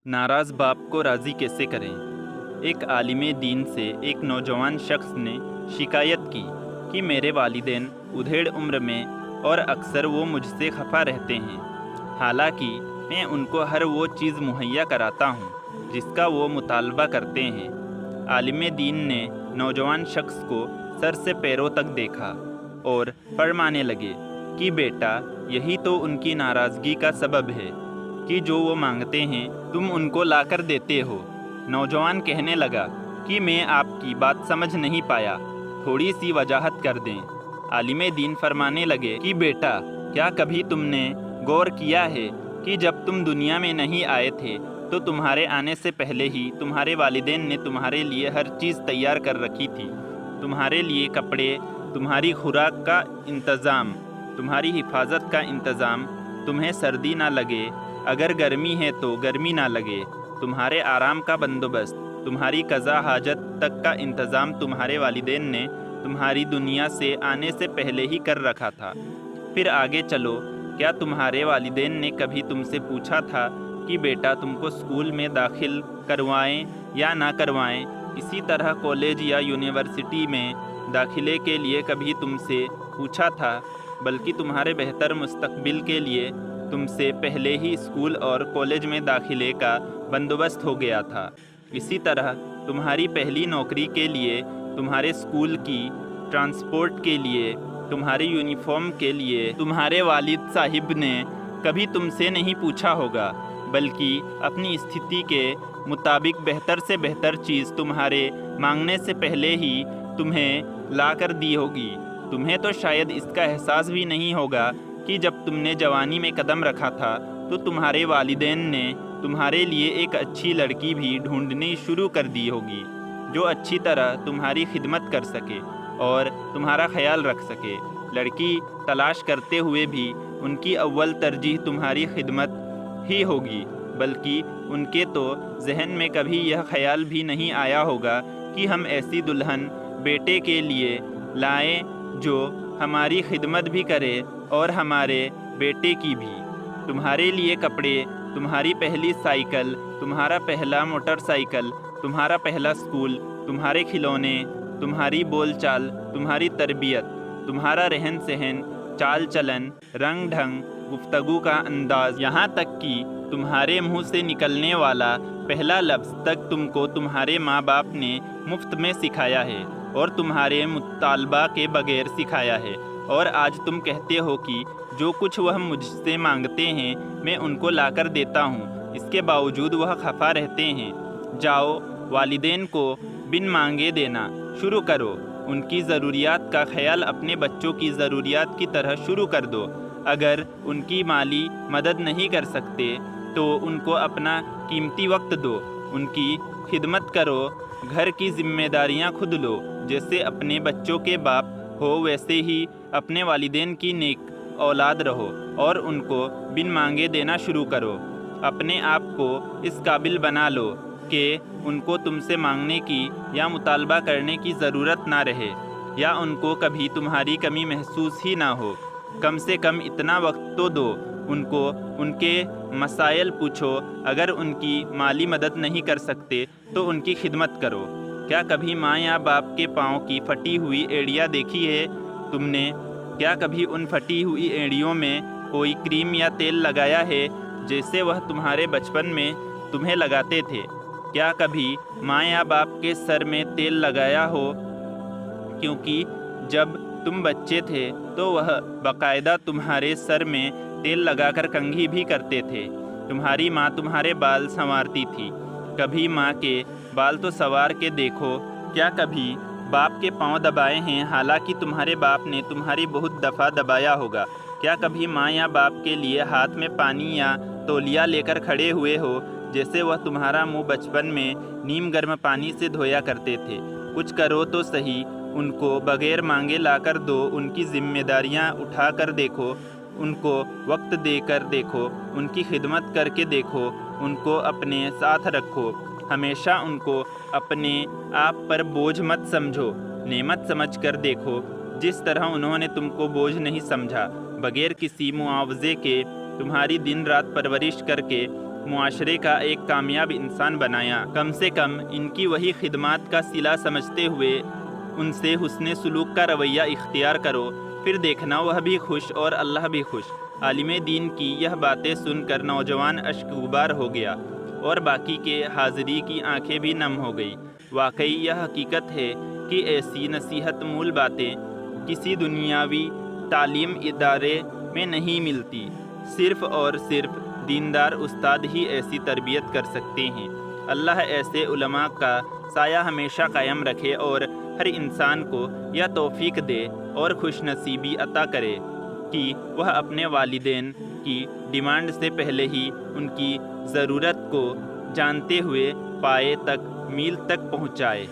नाराज़ बाप को राज़ी कैसे करें। एक आलिम दीन से एक नौजवान शख्स ने शिकायत की कि मेरे वालिदैन उधेड़ उम्र में और अक्सर वो मुझसे खफा रहते हैं, हालांकि मैं उनको हर वो चीज़ मुहैया कराता हूँ जिसका वो मुतालबा करते हैं। आलिम दीन ने नौजवान शख्स को सर से पैरों तक देखा और फरमाने लगे कि बेटा, यही तो उनकी नाराज़गी का सबब है कि जो वो मांगते हैं तुम उनको लाकर देते हो। नौजवान कहने लगा कि मैं आपकी बात समझ नहीं पाया, थोड़ी सी वजाहत कर दें। आलिम दीन फरमाने लगे कि बेटा, क्या कभी तुमने गौर किया है कि जब तुम दुनिया में नहीं आए थे तो तुम्हारे आने से पहले ही तुम्हारे वालिदैन ने तुम्हारे लिए हर चीज़ तैयार कर रखी थी। तुम्हारे लिए कपड़े, तुम्हारी खुराक का इंतज़ाम, तुम्हारी हिफाजत का इंतज़ाम, तुम्हें सर्दी ना लगे, अगर गर्मी है तो गर्मी ना लगे, तुम्हारे आराम का बंदोबस्त, तुम्हारी कज़ा हाजत तक का इंतज़ाम तुम्हारे वालिदैन ने तुम्हारी दुनिया से आने से पहले ही कर रखा था। फिर आगे चलो, क्या तुम्हारे वालिदैन ने कभी तुमसे पूछा था कि बेटा तुमको स्कूल में दाखिल करवाएं या ना करवाएं? इसी तरह कॉलेज या यूनिवर्सिटी में दाखिले के लिए कभी तुमसे पूछा था? बल्कि तुम्हारे बेहतर मुस्तकबिल के लिए तुमसे पहले ही स्कूल और कॉलेज में दाखिले का बंदोबस्त हो गया था। इसी तरह तुम्हारी पहली नौकरी के लिए, तुम्हारे स्कूल की ट्रांसपोर्ट के लिए, तुम्हारी यूनिफॉर्म के लिए तुम्हारे वालिद साहिब ने कभी तुमसे नहीं पूछा होगा, बल्कि अपनी स्थिति के मुताबिक बेहतर से बेहतर चीज़ तुम्हारे मांगने से पहले ही तुम्हें ला कर दी होगी। तुम्हें तो शायद इसका एहसास भी नहीं होगा कि जब तुमने जवानी में कदम रखा था तो तुम्हारे वालिदैन ने तुम्हारे लिए एक अच्छी लड़की भी ढूंढनी शुरू कर दी होगी, जो अच्छी तरह तुम्हारी खिदमत कर सके और तुम्हारा ख्याल रख सके। लड़की तलाश करते हुए भी उनकी अव्वल तरजीह तुम्हारी खिदमत ही होगी, बल्कि उनके तो जहन में कभी यह ख्याल भी नहीं आया होगा कि हम ऐसी दुल्हन बेटे के लिए लाएं जो हमारी खिदमत भी करे और हमारे बेटे की भी। तुम्हारे लिए कपड़े, तुम्हारी पहली साइकिल, तुम्हारा पहला मोटरसाइकिल, तुम्हारा पहला स्कूल, तुम्हारे खिलौने, तुम्हारी बोलचाल, तुम्हारी तरबियत, तुम्हारा रहन सहन, चाल चलन, रंग ढंग, गुफ्तगू का अंदाज़, यहाँ तक कि तुम्हारे मुंह से निकलने वाला पहला लफ्ज़ तक तुमको तुम्हारे माँ बाप ने मुफ्त में सिखाया है और तुम्हारे मुतालबा के बगैर सिखाया है। और आज तुम कहते हो कि जो कुछ वह मुझसे मांगते हैं मैं उनको लाकर देता हूँ, इसके बावजूद वह खफा रहते हैं। जाओ, वालिदैन को बिन मांगे देना शुरू करो। उनकी ज़रूरियात का ख्याल अपने बच्चों की ज़रूरियात की तरह शुरू कर दो। अगर उनकी माली मदद नहीं कर सकते तो उनको अपना कीमती वक्त दो, उनकी खिदमत करो, घर की जिम्मेदारियां खुद लो। जैसे अपने बच्चों के बाप हो वैसे ही अपने वालिदैन की नेक औलाद रहो और उनको बिन मांगे देना शुरू करो। अपने आप को इस काबिल बना लो कि उनको तुमसे मांगने की या मुतालबा करने की ज़रूरत ना रहे, या उनको कभी तुम्हारी कमी महसूस ही ना हो। कम से कम इतना वक्त तो दो उनको, उनके मसाइल पूछो। अगर उनकी माली मदद नहीं कर सकते तो उनकी खिदमत करो। क्या कभी माँ या बाप के पाँव की फटी हुई एड़ियाँ देखी है तुमने? क्या कभी उन फटी हुई एड़ियों में कोई क्रीम या तेल लगाया है जैसे वह तुम्हारे बचपन में तुम्हें लगाते थे? क्या कभी माँ या बाप के सर में तेल लगाया हो? क्योंकि जब तुम बच्चे थे तो वह बाकायदा तुम्हारे सर में तेल लगाकर कंघी भी करते थे। तुम्हारी माँ तुम्हारे बाल संवारती थी। कभी माँ के बाल तो संवार के देखो। क्या कभी बाप के पाँव दबाए हैं हालांकि तुम्हारे बाप ने तुम्हारी बहुत दफ़ा दबाया होगा? क्या कभी माँ या बाप के लिए हाथ में पानी या तौलिया लेकर खड़े हुए हो जैसे वह तुम्हारा मुंह बचपन में नीम गर्म पानी से धोया करते थे? कुछ करो तो सही, उनको बगैर मांगे लाकर दो, उनकी जिम्मेदारियां उठा कर देखो, उनको वक्त देकर देखो, उनकी खिदमत करके देखो, उनको अपने साथ रखो। हमेशा उनको अपने आप पर बोझ मत समझो, नेमत समझ कर देखो, जिस तरह उन्होंने तुमको बोझ नहीं समझा। बगैर किसी मुआवजे के तुम्हारी दिन रात परवरिश करके معاشرے کا ایک کامیاب انسان بنایا۔ کم سے کم ان کی وہی خدمات کا صلہ سمجھتے ہوئے ان سے حسن سلوک کا رویہ اختیار کرو، پھر دیکھنا وہ بھی خوش اور اللہ بھی خوش۔ عالم دین کی یہ باتیں سن کر نوجوان اشکبار ہو گیا اور باقی کے حاضری کی آنکھیں بھی نم ہو گئی۔ واقعی یہ حقیقت ہے کہ ایسی نصیحت مول باتیں کسی دنیاوی تعلیم ادارے میں نہیں ملتی، صرف اور صرف دیندار استاد ہی ایسی تربیت کر سکتے ہیں۔ اللہ ایسے علماء کا سایہ ہمیشہ قائم رکھے اور ہر انسان کو یہ توفیق دے اور خوش نصیبی عطا کرے کہ وہ اپنے والدین کی ڈیمانڈ سے پہلے ہی ان کی ضرورت کو جانتے ہوئے پائے تک میل تک پہنچائے۔